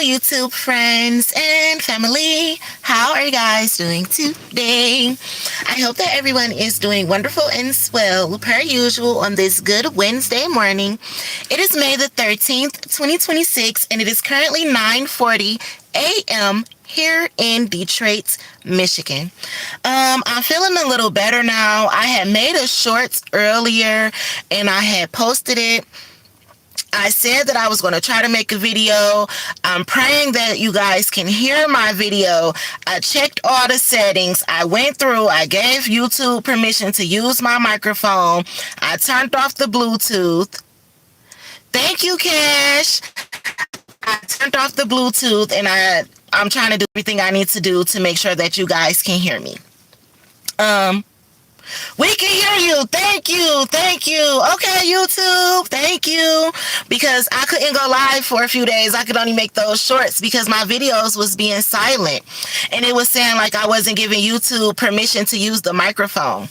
YouTube friends and family. How are you guys doing today? I hope that everyone is doing wonderful and swell per usual on this good Wednesday morning. It is May the 13th, 2026, and it is currently 9:40 a.m. here in Detroit, Michigan. I'm feeling a little better now. I had made a shorts earlier and I had posted it. I said that I was going to try to make a video. I'm praying that you guys can hear my video. I checked all the settings. I went through. I gave YouTube permission to use my microphone. I turned off the Bluetooth. Thank you, Cash. I turned off the Bluetooth and I'm trying to do everything I need to do to make sure that you guys can hear me. We can hear you. Thank you. Thank you. Okay, YouTube. Thank you. Because I couldn't go live for a few days. I could only make those shorts because my videos was being silent. And it was saying like I wasn't giving YouTube permission to use the microphone.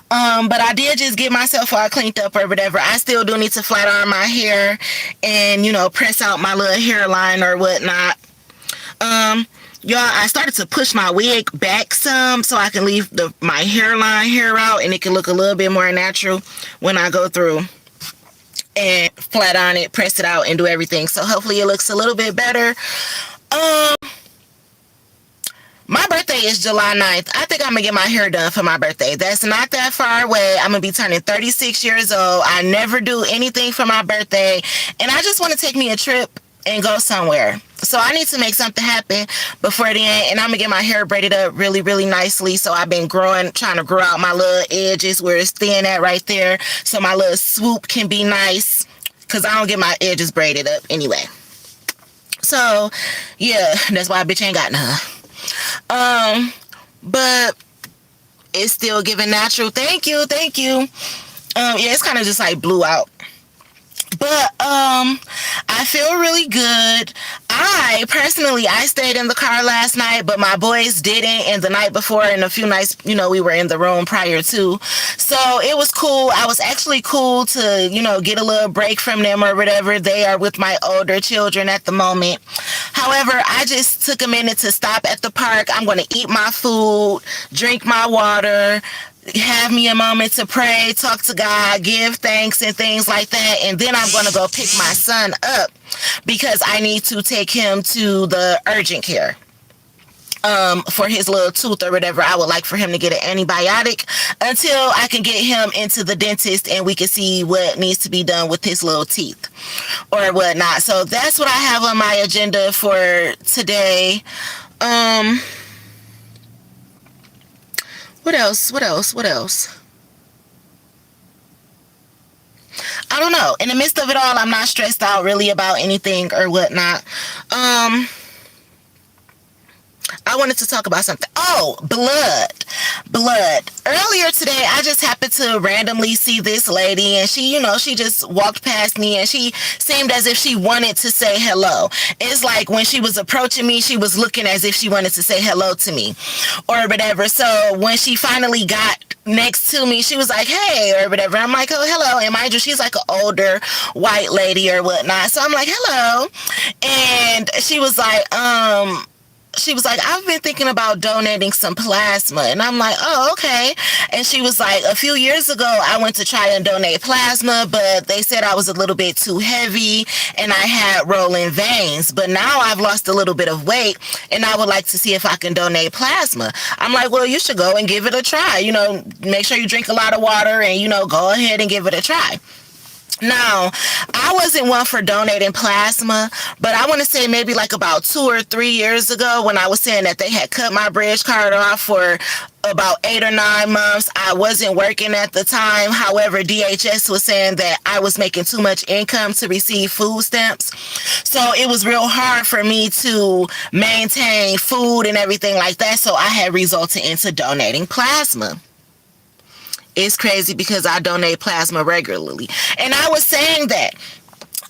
But I did just get myself all cleaned up or whatever. I still do need to flat iron my hair and, press out my little hairline or whatnot. Y'all, I started to push my wig back some so I can leave my hairline hair out and it can look a little bit more natural when I go through and flat iron it, press it out, and do everything. So hopefully it looks a little bit better. My birthday is July 9th. I think I'm going to get my hair done for my birthday. That's not that far away. I'm going to be turning 36 years old. I never do anything for my birthday. And I just want to take me a trip and go somewhere. So I need to make something happen before then. And I'm going to get my hair braided up really, really nicely. So I've been trying to grow out my little edges where it's thin at right there. So my little swoop can be nice. Because I don't get my edges braided up anyway. So, yeah, that's why a bitch ain't got none. But it's still giving natural. Thank you. Yeah, it's kind of just like blew out. But I feel really good. I stayed in the car last night, but my boys didn't, and the night before and a few nights, we were in the room prior to. So it was cool. I was actually cool to, get a little break from them or whatever. They are with my older children at the moment. However, I just took a minute to stop at the park. I'm going to eat my food, drink my water, have me a moment to pray, talk to God, give thanks and things like that. And then I'm going to go pick my son up because I need to take him to the urgent care for his little tooth or whatever. I would like for him to get an antibiotic until I can get him into the dentist and we can see what needs to be done with his little teeth or whatnot. So that's what I have on my agenda for today. What else? I don't know. In the midst of it all, I'm not stressed out really about anything or whatnot. I wanted to talk about something. Oh, blood. Earlier today, I just happened to randomly see this lady, and she just walked past me, and she seemed as if she wanted to say hello. It's like when she was approaching me, she was looking as if she wanted to say hello to me or whatever. So when she finally got next to me, she was like, hey, or whatever. I'm like, oh, hello. And mind you, she's like an older white lady or whatnot. So I'm like, hello. And she was like, I've been thinking about donating some plasma. And I'm like, oh, okay. And she was like, a few years ago, I went to try and donate plasma, but they said I was a little bit too heavy and I had rolling veins. But now I've lost a little bit of weight and I would like to see if I can donate plasma. I'm like, well, you should go and give it a try. Make sure you drink a lot of water and, go ahead and give it a try. Now, I wasn't one for donating plasma, but I want to say maybe like about 2 or 3 years ago when I was saying that they had cut my bridge card off for about 8 or 9 months. I wasn't working at the time. However, DHS was saying that I was making too much income to receive food stamps. So it was real hard for me to maintain food and everything like that. So I had resulted into donating plasma. It's crazy because I donate plasma regularly. And I was saying that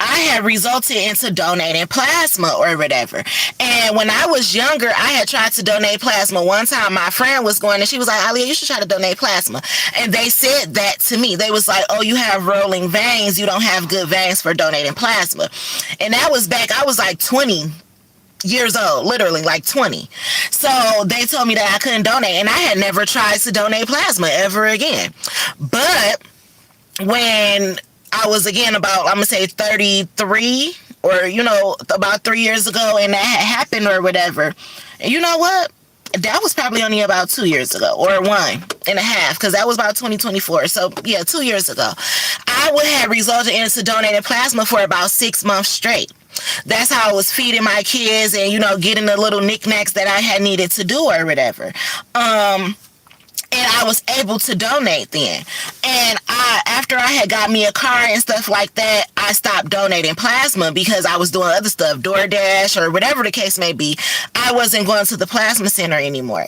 I had resulted into donating plasma or whatever. And when I was younger, I had tried to donate plasma. One time my friend was going and she was like, Isleah, you should try to donate plasma. And they said that to me. They was like, oh, you have rolling veins. You don't have good veins for donating plasma. And that was back, I was like 20 years old, literally like 20. So they told me that I couldn't donate, and I had never tried to donate plasma ever again. But when I was again about, I'm gonna say 33, or about 3 years ago, and that had happened or whatever, and you know what, that was probably only about 2 years ago, or 1.5, because that was about 2024. So yeah, 2 years ago, I would have resulted into donating plasma for about 6 months straight. That's how I was feeding my kids and, getting the little knickknacks that I had needed to do or whatever. And I was able to donate then. And after I had got me a car and stuff like that, I stopped donating plasma because I was doing other stuff, DoorDash or whatever the case may be. I wasn't going to the plasma center anymore.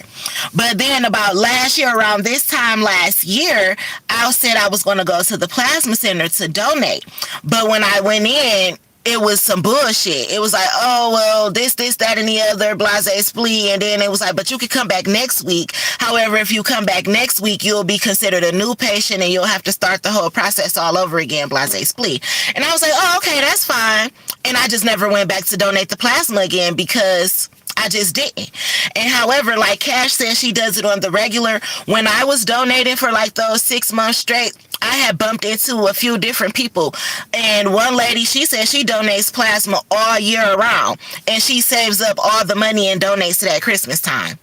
But then about last year, around this time last year, I said I was going to go to the plasma center to donate. But when I went in, it was some bullshit. It was like, oh, well, this, that, and the other, blase splee. And then it was like, but you can come back next week. However, if you come back next week, you'll be considered a new patient and you'll have to start the whole process all over again, blase splee. And I was like, oh, okay, that's fine. And I just never went back to donate the plasma again because I just didn't. And however, like Cash says, she does it on the regular. When I was donating for like those 6 months straight, I had bumped into a few different people. And one lady, she said she donates plasma all year around. And she saves up all the money and donates to that Christmas time.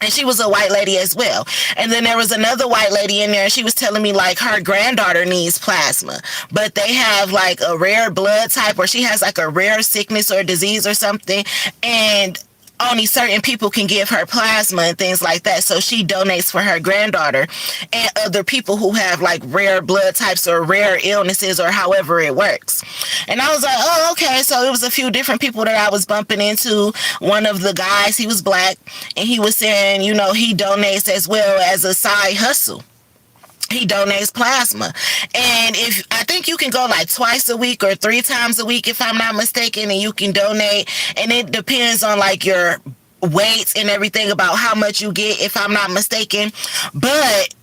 And she was a white lady as well. And then there was another white lady in there, and she was telling me like her granddaughter needs plasma, but they have like a rare blood type, or she has like a rare sickness or disease or something. And only certain people can give her plasma and things like that. So she donates for her granddaughter and other people who have like rare blood types or rare illnesses or however it works. And I was like, oh, okay. So it was a few different people that I was bumping into. One of the guys, he was black, and he was saying, he donates as well as a side hustle. He donates plasma. And I think you can go like twice a week or 3 times a week, if I'm not mistaken, and you can donate. And it depends on like your weights and everything about how much you get, if I'm not mistaken. But,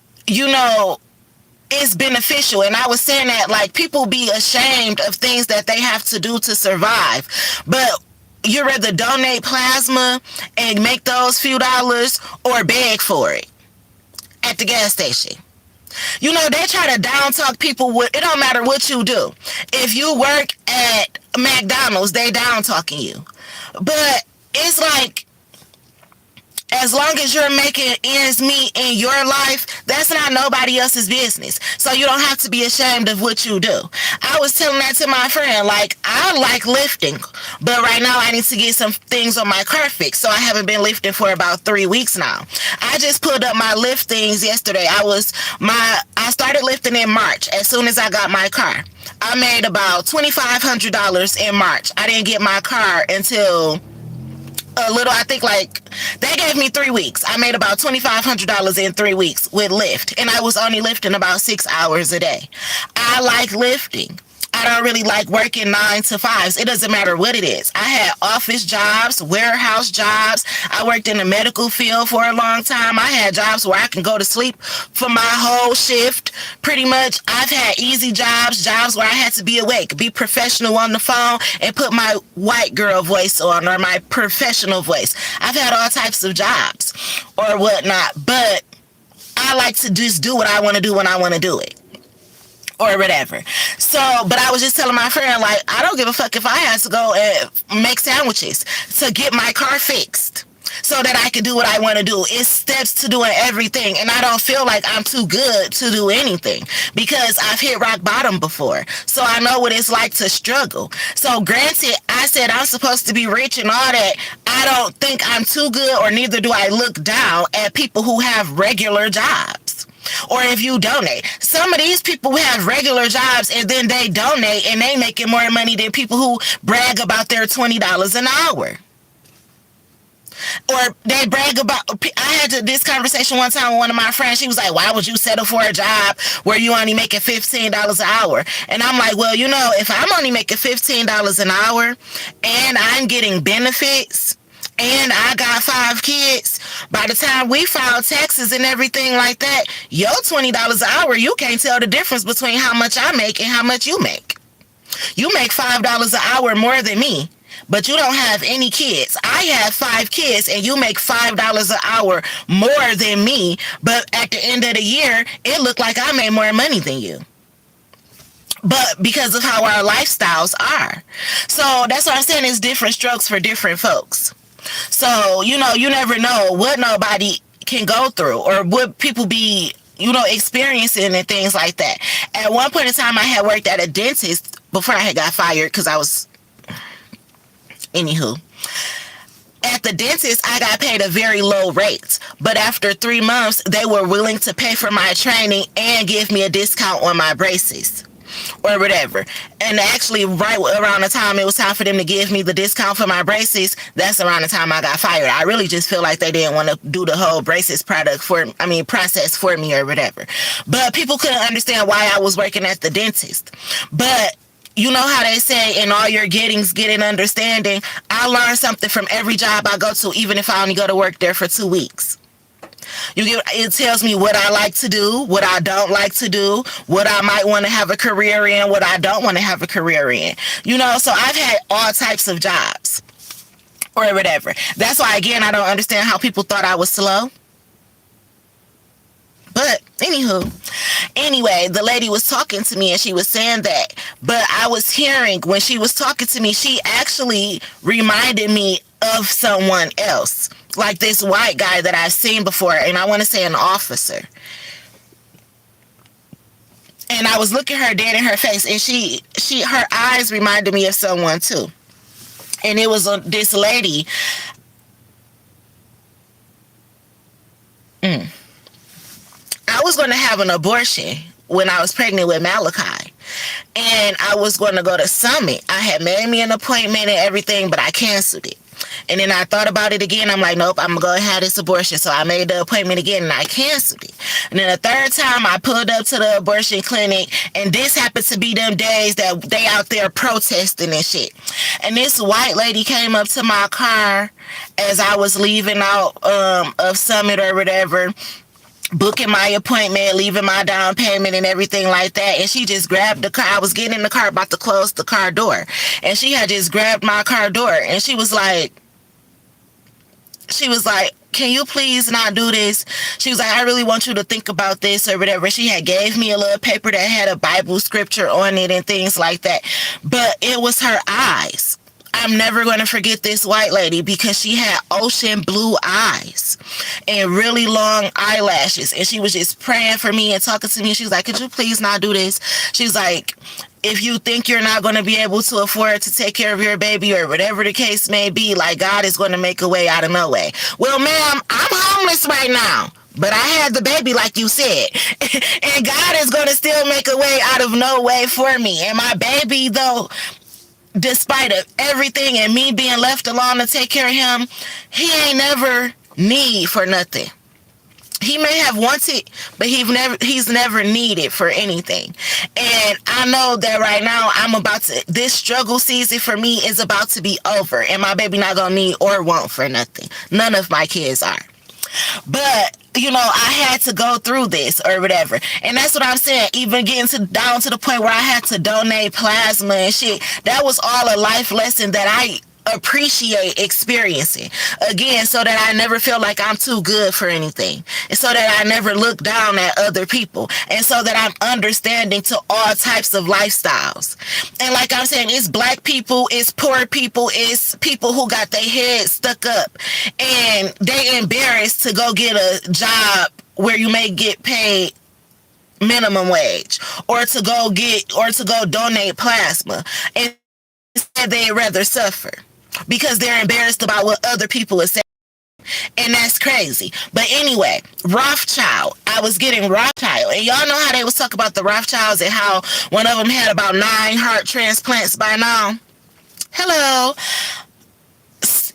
it's beneficial. And I was saying that like people be ashamed of things that they have to do to survive. But you rather donate plasma and make those few dollars or beg for it at the gas station. They try to down talk people with, it don't matter what you do. If you work at McDonald's, they down talking you. But it's like, as long as you're making ends meet in your life, that's not nobody else's business. So you don't have to be ashamed of what you do. I was telling that to my friend, like, I like lifting, but right now I need to get some things on my car fixed. So I haven't been lifting for about 3 weeks now. I just pulled up my lift things yesterday. I started lifting in March as soon as I got my car. I made about $2,500 in March. I didn't get my car until I think like they gave me 3 weeks. I made about $2,500 in 3 weeks with Lyft, and I was only lifting about 6 hours a day. I like lifting. I don't really like working 9 to 5s. It doesn't matter what it is. I had office jobs, warehouse jobs. I worked in the medical field for a long time. I had jobs where I can go to sleep for my whole shift. Pretty much, I've had easy jobs where I had to be awake, be professional on the phone, and put my white girl voice on, or my professional voice. I've had all types of jobs or whatnot, but I like to just do what I want to do when I want to do it, or whatever. So, but I was just telling my friend, like, I don't give a fuck if I had to go and make sandwiches to get my car fixed so that I can do what I want to do. It's steps to doing everything, and I don't feel like I'm too good to do anything because I've hit rock bottom before. So I know what it's like to struggle. So granted, I said I'm supposed to be rich and all that. I don't think I'm too good, or neither do I look down at people who have regular jobs. Or if you donate, some of these people have regular jobs and then they donate and they making more money than people who brag about their $20 an hour. Or they brag about, I had this conversation one time with one of my friends. She was like, why would you settle for a job where you only making $15 an hour? And I'm like, well, if I'm only making $15 an hour and I'm getting benefits and I got 5 kids, by the time we file taxes and everything like that, your $20 an hour, you can't tell the difference between how much I make and how much you make. You make $5 an hour more than me, but you don't have any kids. I have 5 kids and you make $5 an hour more than me, but at the end of the year, it looked like I made more money than you. But because of how our lifestyles are. So that's what I'm saying, is different strokes for different folks. So, you never know what nobody can go through or what people be, experiencing and things like that. At one point in time, I had worked at a dentist before I had got fired because I was... Anywho, at the dentist, I got paid a very low rate. But after 3 months, they were willing to pay for my training and give me a discount on my braces or whatever. And actually, right around the time it was time for them to give me the discount for my braces, that's around the time I got fired. I really just feel like they didn't want to do the whole braces process for me or whatever. But people couldn't understand why I was working at the dentist. But you know how they say, in all your gettings, get an understanding. I learned something from every job I go to, even if I only go to work there for 2 weeks. It tells me what I like to do, what I don't like to do, what I might want to have a career in, what I don't want to have a career in. So I've had all types of jobs or whatever. That's why, again, I don't understand how people thought I was slow. But anyway, the lady was talking to me and she was saying that, but I was hearing when she was talking to me, she actually reminded me of someone else, like this white guy that I've seen before, and I want to say an officer. And I was looking her dead in her face, and her eyes reminded me of someone too. And it was this lady. I was going to have an abortion when I was pregnant with Malachi. And I was going to go to Summit. I had made me an appointment and everything, but I canceled it. And then I thought about it again. I'm like, nope, I'm going to go and have this abortion. So I made the appointment again and I canceled it. And then the third time I pulled up to the abortion clinic, and this happened to be them days that they out there protesting and shit. And this white lady came up to my car as I was leaving out of Summit or whatever, booking my appointment, leaving my down payment and everything like that. And she just grabbed the car. I was getting in the car, about to close the car door. And she had just grabbed my car door. And she was like, can you please not do this? She was like, I really want you to think about this or whatever. She had gave me a little paper that had a Bible scripture on it and things like that. But it was her eyes. I'm never going to forget this white lady because she had ocean blue eyes and really long eyelashes. And she was just praying for me and talking to me. She was like, could you please not do this? She's like, if you think you're not going to be able to afford to take care of your baby or whatever the case may be, like, God is going to make a way out of no way. Well, ma'am, I'm homeless right now, but I had the baby like you said. And God is going to still make a way out of no way for me. And my baby, though, despite of everything and me being left alone to take care of him, he ain't never need for nothing. He may have wanted, but he's never needed for anything. And I know that right now this struggle season for me is about to be over, and my baby not gonna need or want for nothing. None of my kids are. But I had to go through this or whatever. And that's what I'm saying. Even getting down to the point where I had to donate plasma and shit. That was all a life lesson that I appreciate experiencing. Again, so that I never feel like I'm too good for anything. And so that I never look down at other people. And so that I'm understanding to all types of lifestyles. And like I'm saying, it's black people, it's poor people, it's people who got their heads stuck up and they embarrassed to go get a job where you may get paid minimum wage or to go donate plasma. And instead they'd rather suffer because they're embarrassed about what other people are saying. And that's crazy. But anyway, Rothschild. I was getting Rothschild. And y'all know how they was talking about the Rothschilds and how one of them had about 9 heart transplants by now. Hello.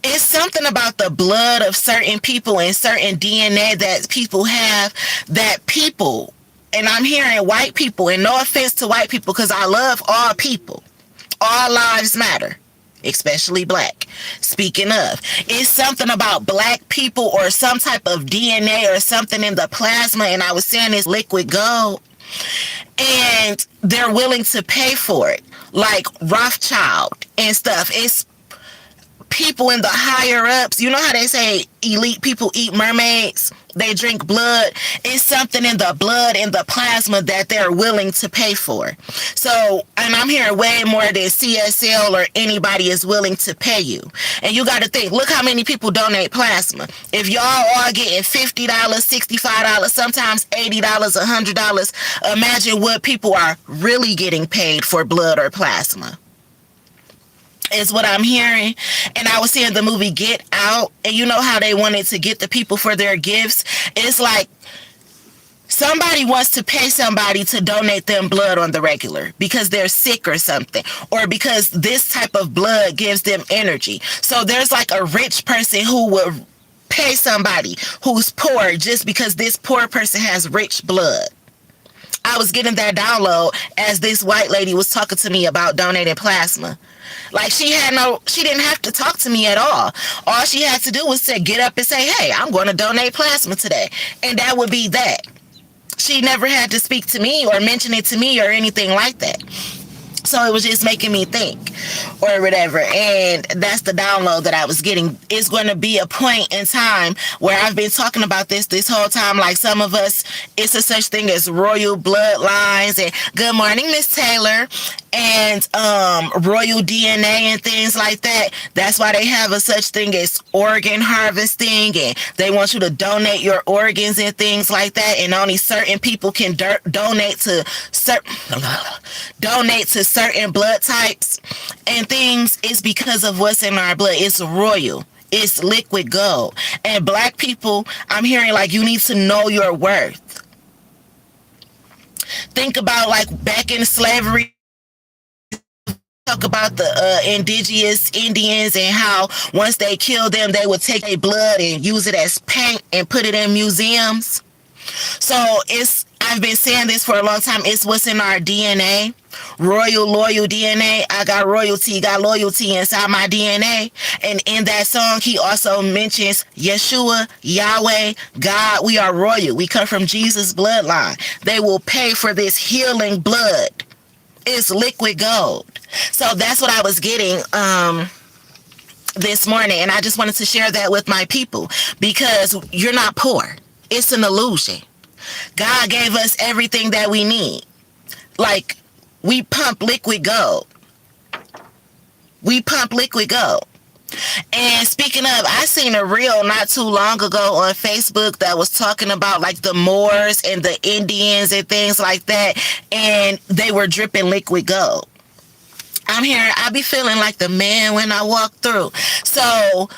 It's something about the blood of certain people and certain DNA that people have, that people, and I'm hearing white people, and no offense to white people because I love all people, all lives matter, especially black. Speaking of, it's something about black people or some type of DNA or something in the plasma, and I was saying it's liquid gold, and they're willing to pay for it, like Rothschild and stuff. It's people in the higher ups. You know how they say elite people eat mermaids? They drink blood. It's something in the blood, in the plasma, that they're willing to pay for. So, and I'm hearing way more than CSL or anybody is willing to pay you. And you got to think, look how many people donate plasma. If y'all are getting $50, $65, sometimes $80, $100, imagine what people are really getting paid for blood or plasma. Is what I'm hearing. And I was seeing the movie Get Out, and you know how they wanted to get the people for their gifts. It's like somebody wants to pay somebody to donate them blood on the regular because they're sick or something, or because this type of blood gives them energy. So there's like a rich person who would pay somebody who's poor just because this poor person has rich blood. I was getting that download as this white lady was talking to me about donating plasma. Like she didn't have to talk to me at all. All she had to do was to get up and say, hey, I'm going to donate plasma today. And that would be that. She never had to speak to me or mention it to me or anything like that. So it was just making me think or whatever. And that's the download that I was getting. It's going to be a point in time where I've been talking about this whole time. Like some of us, it's a such thing as royal bloodlines. And good morning, Miss Taylor. And royal DNA and things like that. That's why they have a such thing as organ harvesting, and they want you to donate your organs and things like that. And only certain people can donate to certain blood types and things. It's because of what's in our blood. It's royal. It's liquid gold. And black people, I'm hearing like you need to know your worth. Think about like back in slavery. Talk about the indigenous Indians and how once they killed them, they would take their blood and use it as paint and put it in museums. So I've been saying this for a long time. It's what's in our DNA. Royal, loyal DNA. I got royalty, got loyalty inside my DNA. And in that song, he also mentions Yeshua, Yahweh, God. We are royal. We come from Jesus' bloodline. They will pay for this healing blood. It's liquid gold. So that's what I was getting this morning. And I just wanted to share that with my people because you're not poor. It's an illusion. God gave us everything that we need. Like, we pump liquid gold. We pump liquid gold. And speaking of, I seen a reel not too long ago on Facebook that was talking about like the Moors and the Indians and things like that. And they were dripping liquid gold. I'm here. I be feeling like the man when I walk through. So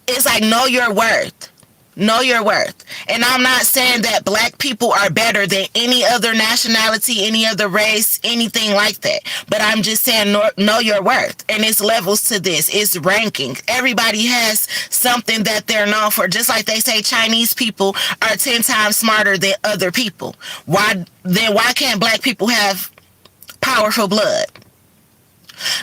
it's like, know your worth. Know your worth. And I'm not saying that black people are better than any other nationality, any other race, anything like that. But I'm just saying know your worth. And it's levels to this. It's ranking. Everybody has something that they're known for. Just like they say Chinese people are 10 times smarter than other people. Why can't black people have powerful blood?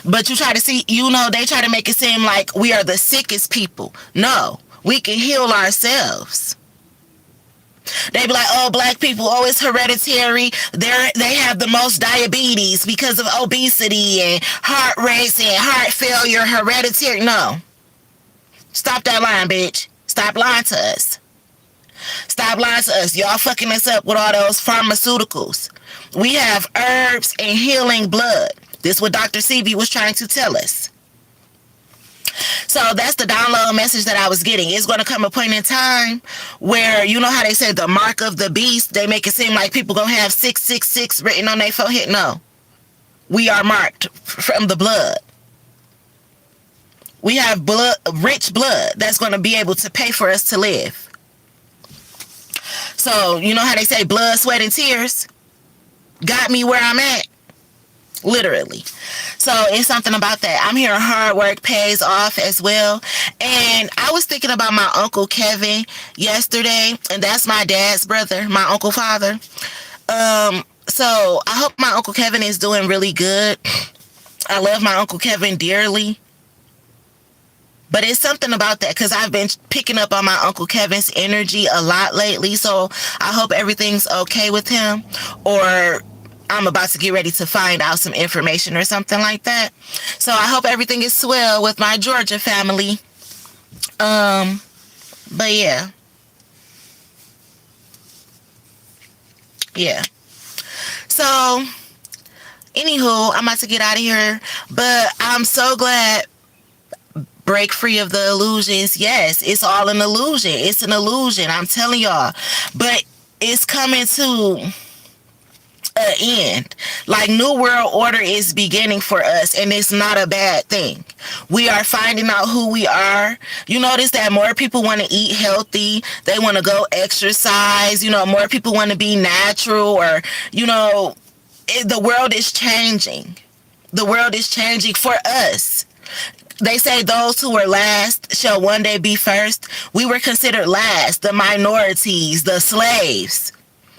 But you try to see, they try to make it seem like we are the sickest people. No. We can heal ourselves. They be like, oh, black people, oh, it's hereditary. They have the most diabetes because of obesity and heart race and heart failure, hereditary. No. Stop that lying, bitch. Stop lying to us. Stop lying to us. Y'all fucking us up with all those pharmaceuticals. We have herbs and healing blood. This is what Dr. CB was trying to tell us. So that's the download message that I was getting. It's going to come a point in time where, you know how they say the mark of the beast, they make it seem like people going to have 666 written on their forehead. No. We are marked from the blood. We have blood, rich blood that's going to be able to pay for us to live. So, you know how they say blood, sweat, and tears got me where I'm at. literally. So it's something about that. I'm hearing hard work pays off as well. And I was thinking about my Uncle Kevin yesterday, and that's my dad's brother, my uncle father. So I hope my Uncle Kevin is doing really good. I love my Uncle Kevin dearly. But it's something about that because I've been picking up on my Uncle Kevin's energy a lot lately. So I hope everything's okay with him. Or I'm about to get ready to find out some information or something like that. So I hope everything is swell with my Georgia family. But yeah. Yeah. So, anywho, I'm about to get out of here. But I'm so glad. Break free of the illusions. Yes, it's all an illusion. It's an illusion. I'm telling y'all. But it's coming to an end. Like, New World Order is beginning for us, and it's not a bad thing. We are finding out who we are. You notice that more people want to eat healthy. They want to go exercise. You know, more people want to be natural, or, you know, the world is changing. The world is changing for us. They say those who were last shall one day be first. We were considered last, the minorities, the slaves.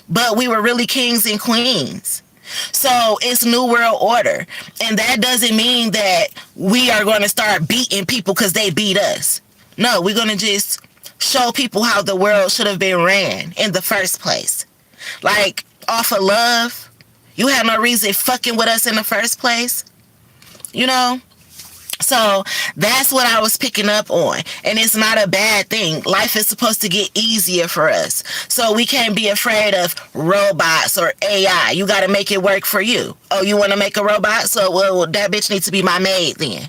But we were really kings and queens. So it's New World Order. And that doesn't mean that we are going to start beating people because they beat us. No, we're going to just show people how the world should have been ran in the first place. Like, off of love. You have no reason fucking with us in the first place. You know? So that's what I was picking up on. And it's not a bad thing. Life is supposed to get easier for us. So we can't be afraid of robots or AI. You got to make it work for you. Oh, you want to make a robot? So, well, that bitch needs to be my maid then.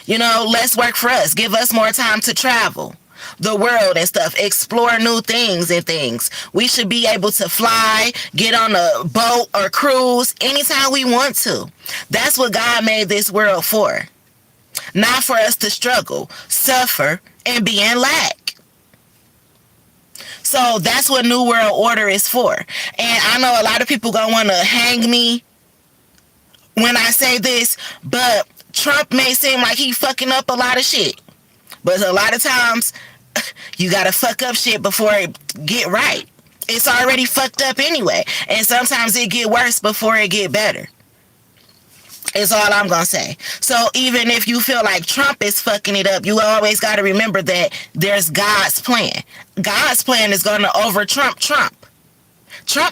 You know, let's work for us. Give us more time to travel the world and stuff. Explore new things and things. We should be able to fly, get on a boat or cruise anytime we want to. That's what God made this world for. Not for us to struggle, suffer, and be in lack. So that's what New World Order is for. And I know a lot of people gonna want to hang me when I say this, but Trump may seem like he fucking up a lot of shit. But a lot of times, you gotta fuck up shit before it get right. It's already fucked up anyway. And sometimes it get worse before it get better. Is all I'm gonna say. So even if you feel like Trump is fucking it up, you always gotta remember that there's God's plan. God's plan is gonna over Trump. Trump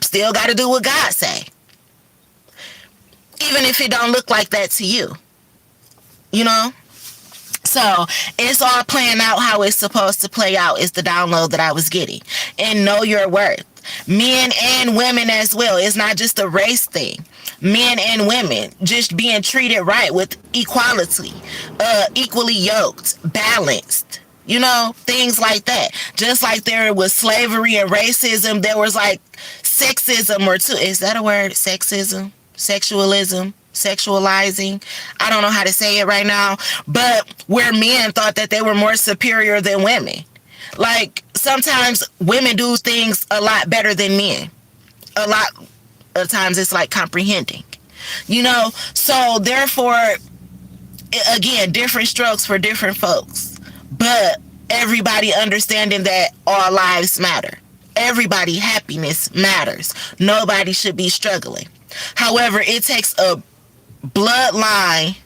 still gotta do what God say. Even if it don't look like that to you. You know? So it's all playing out how it's supposed to play out is the download that I was getting. And know your worth. Men and women as well. It's not just a race thing. Men and women just being treated right with equality, equally yoked, balanced, you know, things like that. Just like there was slavery and racism, there was like sexism or two. Is that a word? Sexism, sexualism, sexualizing. I don't know how to say it right now, but where men thought that they were more superior than women. Like, sometimes women do things a lot better than men. A lot of times it's like comprehending, you know? So therefore, again, different strokes for different folks. But everybody understanding that all lives matter. Everybody happiness matters. Nobody should be struggling. However, it takes a bloodline.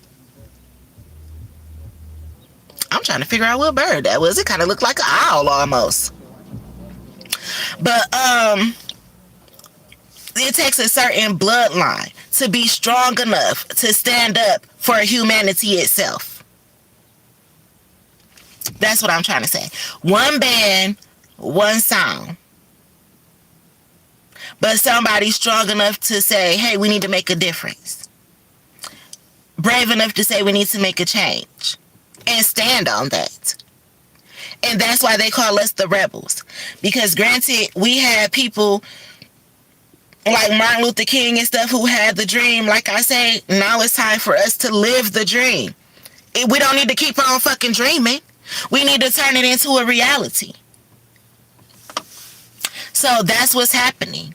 I'm trying to figure out what bird that was. It kind of looked like an owl almost. But it takes a certain bloodline to be strong enough to stand up for humanity itself. That's what I'm trying to say. One band, one sound. But somebody strong enough to say, hey, we need to make a difference. Brave enough to say we need to make a change. And stand on that. And that's why they call us the rebels. Because granted, we had people like Martin Luther King and stuff who had the dream. Like I say, now it's time for us to live the dream. We don't need to keep on fucking dreaming. We need to turn it into a reality. So that's what's happening.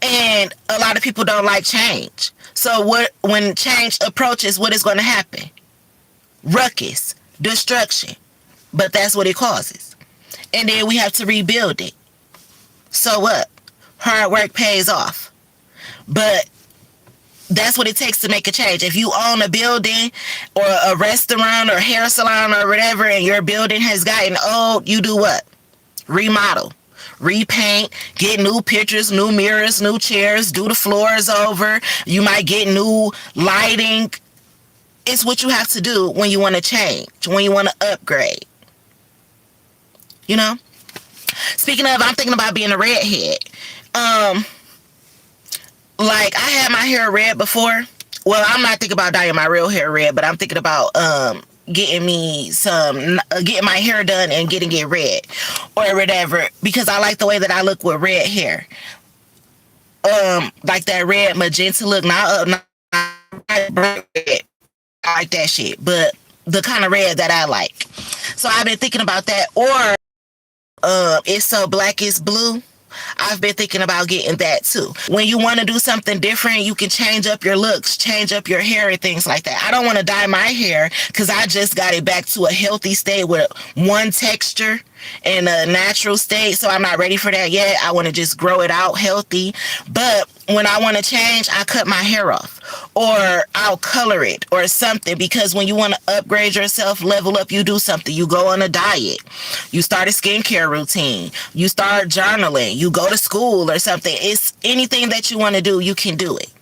And a lot of people don't like change. So when change approaches, what is going to happen? Ruckus, destruction. But that's what it causes. And then we have to rebuild it. So what? Hard work pays off. But that's what it takes to make a change. If you own a building or a restaurant or hair salon or whatever, and your building has gotten old, you do what? Remodel, repaint, get new pictures, new mirrors, new chairs, do the floors over. You might get new lighting. It's what you have to do when you want to change, when you want to upgrade. You know? Speaking of, I'm thinking about being a redhead. Like, I had my hair red before. Well, I'm not thinking about dyeing my real hair red, but I'm thinking about getting my hair done and getting it red or whatever, because I like the way that I look with red hair. Like that red magenta look, not red. I like that shit, but the kind of red that I like. So I've been thinking about that. Or It's So Black Is Blue. I've been thinking about getting that too. When you want to do something different, you can change up your looks, change up your hair and things like that. I don't want to dye my hair because I just got it back to a healthy state with one texture in a natural state. So I'm not ready for that yet. I want to just grow it out healthy. But when I want to change, I cut my hair off or I'll color it or something, because when you want to upgrade yourself, level up, you do something. You go on a diet, you start a skincare routine, you start journaling, you go to school or something. It's anything that you want to do, you can do it.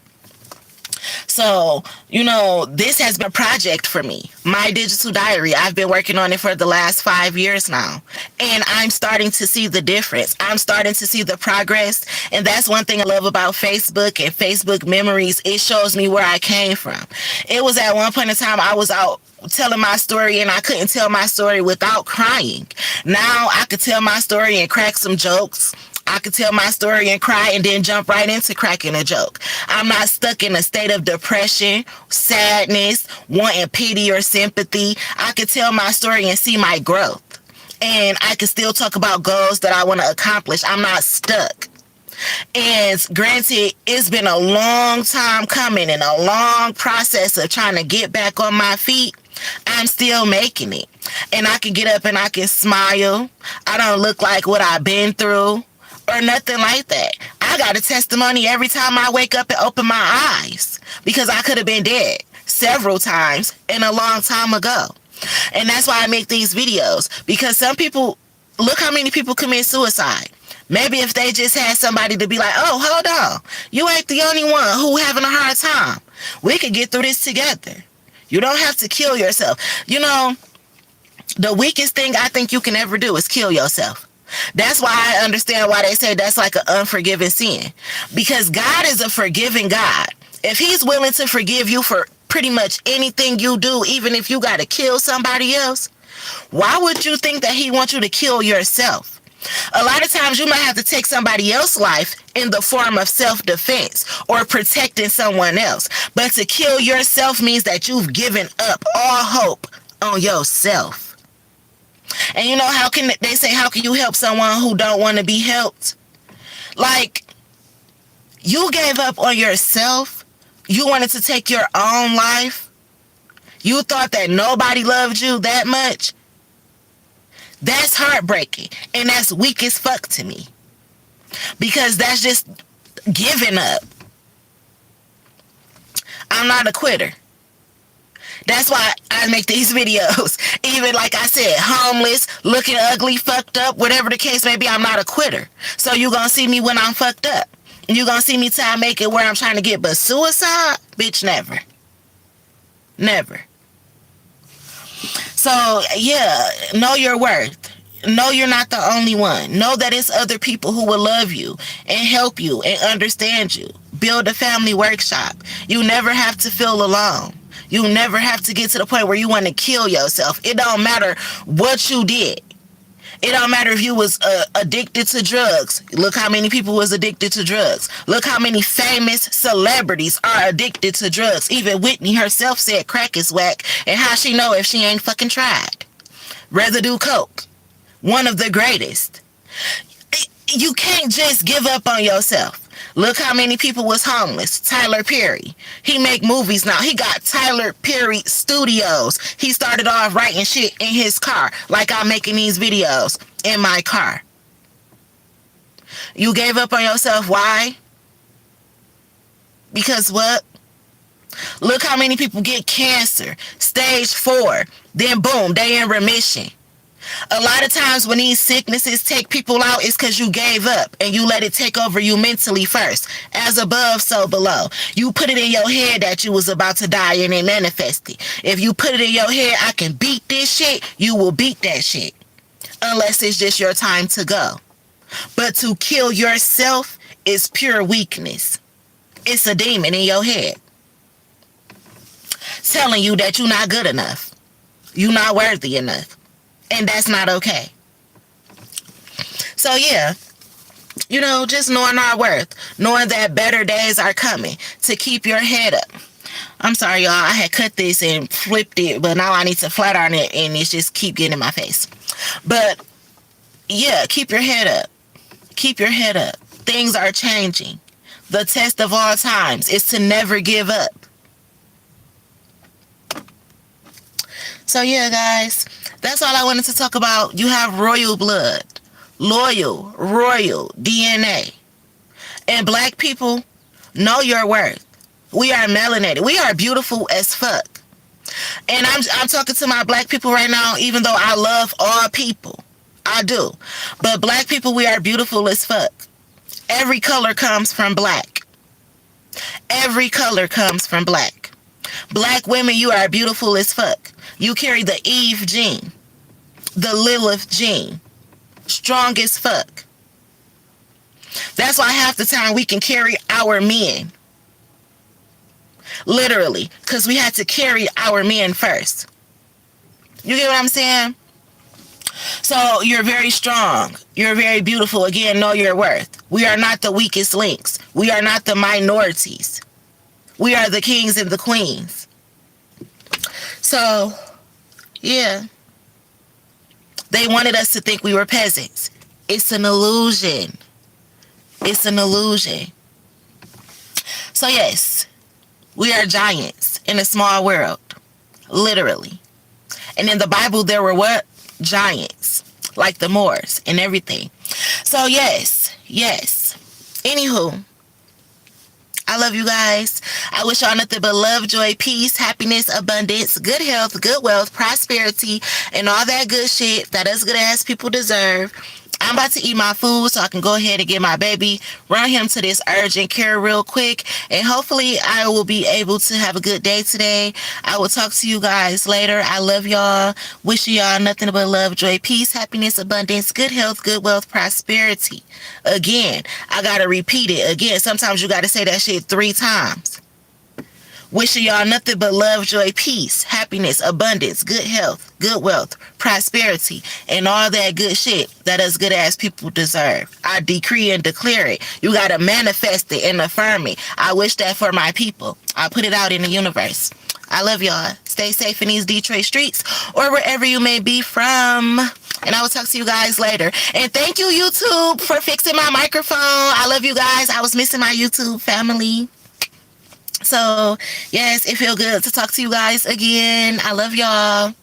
So, this has been a project for me. My digital diary, I've been working on it for the last 5 years now. And I'm starting to see the difference. I'm starting to see the progress. And that's one thing I love about Facebook and Facebook memories. It shows me where I came from. It was at one point in time I was out telling my story and I couldn't tell my story without crying. Now I could tell my story and crack some jokes. I could tell my story and cry and then jump right into cracking a joke. I'm not stuck in a state of depression, sadness, wanting pity or sympathy. I could tell my story and see my growth. And I can still talk about goals that I want to accomplish. I'm not stuck. And granted, it's been a long time coming and a long process of trying to get back on my feet. I'm still making it. And I can get up and I can smile. I don't look like what I've been through or nothing like that. I got a testimony every time I wake up and open my eyes, because I could have been dead several times and a long time ago. And that's why I make these videos, because some people, look how many people commit suicide. Maybe if they just had somebody to be like, oh, hold on, you ain't the only one who having a hard time. We could get through this together. You don't have to kill yourself. The weakest thing I think you can ever do is kill yourself. That's why I understand why they say that's like an unforgiven sin. Because God is a forgiving God. If he's willing to forgive you for pretty much anything you do, even if you got to kill somebody else, why would you think that he wants you to kill yourself? A lot of times you might have to take somebody else's life in the form of self-defense or protecting someone else. But to kill yourself means that you've given up all hope on yourself. And how can they say, how can you help someone who don't want to be helped? Like, you gave up on yourself. You wanted to take your own life. You thought that nobody loved you that much. That's heartbreaking. And that's weak as fuck to me. Because that's just giving up. I'm not a quitter. That's why I make these videos. Even like I said, homeless, looking ugly, fucked up, whatever the case may be, I'm not a quitter. So you're going to see me when I'm fucked up. You're going to see me till I make it where I'm trying to get. But suicide? Bitch, never. Never. So, yeah, know your worth. Know you're not the only one. Know that it's other people who will love you and help you and understand you. Build a family workshop. You never have to feel alone. You never have to get to the point where you want to kill yourself. It don't matter what you did. It don't matter if you was addicted to drugs. Look how many people was addicted to drugs. Look how many famous celebrities are addicted to drugs. Even Whitney herself said crack is whack. And how she know if she ain't fucking tried? Residue coke. One of the greatest. You can't just give up on yourself. Look how many people was homeless. Tyler Perry. He make movies now. He got Tyler Perry Studios. He started off writing shit in his car, like I'm making these videos in my car. You gave up on yourself. Why? Because what? Look how many people get cancer, stage 4, then boom, they in remission. A lot of times when these sicknesses take people out, it's because you gave up and you let it take over you mentally first. As above, so below. You put it in your head that you was about to die and it manifested. If you put it in your head, I can beat this shit, you will beat that shit. Unless it's just your time to go. But to kill yourself is pure weakness. It's a demon in your head telling you that you're not good enough. You're not worthy enough. And that's not okay. So yeah, you know, just knowing our worth, knowing that better days are coming, to keep your head up. I'm sorry, y'all. I had cut this and flipped it, but now I need to flat iron it, and it's just keep getting in my face. But yeah, keep your head up. Keep your head up. Things are changing. The test of all times is to never give up. So yeah, guys, that's all I wanted to talk about. You have royal blood, loyal, royal DNA. And black people, know your worth. We are melanated. We are beautiful as fuck. And I'm talking to my black people right now, even though I love all people. I do. But black people, we are beautiful as fuck. Every color comes from black. Every color comes from black. Black women, you are beautiful as fuck. You carry the Eve gene, the Lilith gene, strong as fuck. That's why half the time we can carry our men. Literally, because we had to carry our men first. You get what I'm saying? So you're very strong. You're very beautiful. Again, know your worth. We are not the weakest links. We are not the minorities. We are the kings and the queens. So, yeah. They wanted us to think we were peasants. It's an illusion. It's an illusion. So, yes, we are giants in a small world. Literally. And in the Bible, there were what? Giants. Like the Moors and everything. So, yes. Anywho. I love you guys. I wish y'all nothing but love, joy, peace, happiness, abundance, good health, good wealth, prosperity, and all that good shit that us good ass people deserve. I'm about to eat my food so I can go ahead and get my baby, run him to this urgent care real quick, and hopefully I will be able to have a good day today. I will talk to you guys later. I love y'all. Wishing y'all nothing but love, joy, peace, happiness, abundance, good health, good wealth, prosperity. Again, I gotta repeat it. Again, sometimes you gotta say that shit 3 times. Wishing y'all nothing but love, joy, peace, happiness, abundance, good health, good wealth, prosperity, and all that good shit that us good ass people deserve. I decree and declare it. You gotta manifest it and affirm it. I wish that for my people. I put it out in the universe. I love y'all. Stay safe in these Detroit streets or wherever you may be from. And I will talk to you guys later. And thank you, YouTube, for fixing my microphone. I love you guys. I was missing my YouTube family. So, yes, it feels good to talk to you guys again. I love y'all.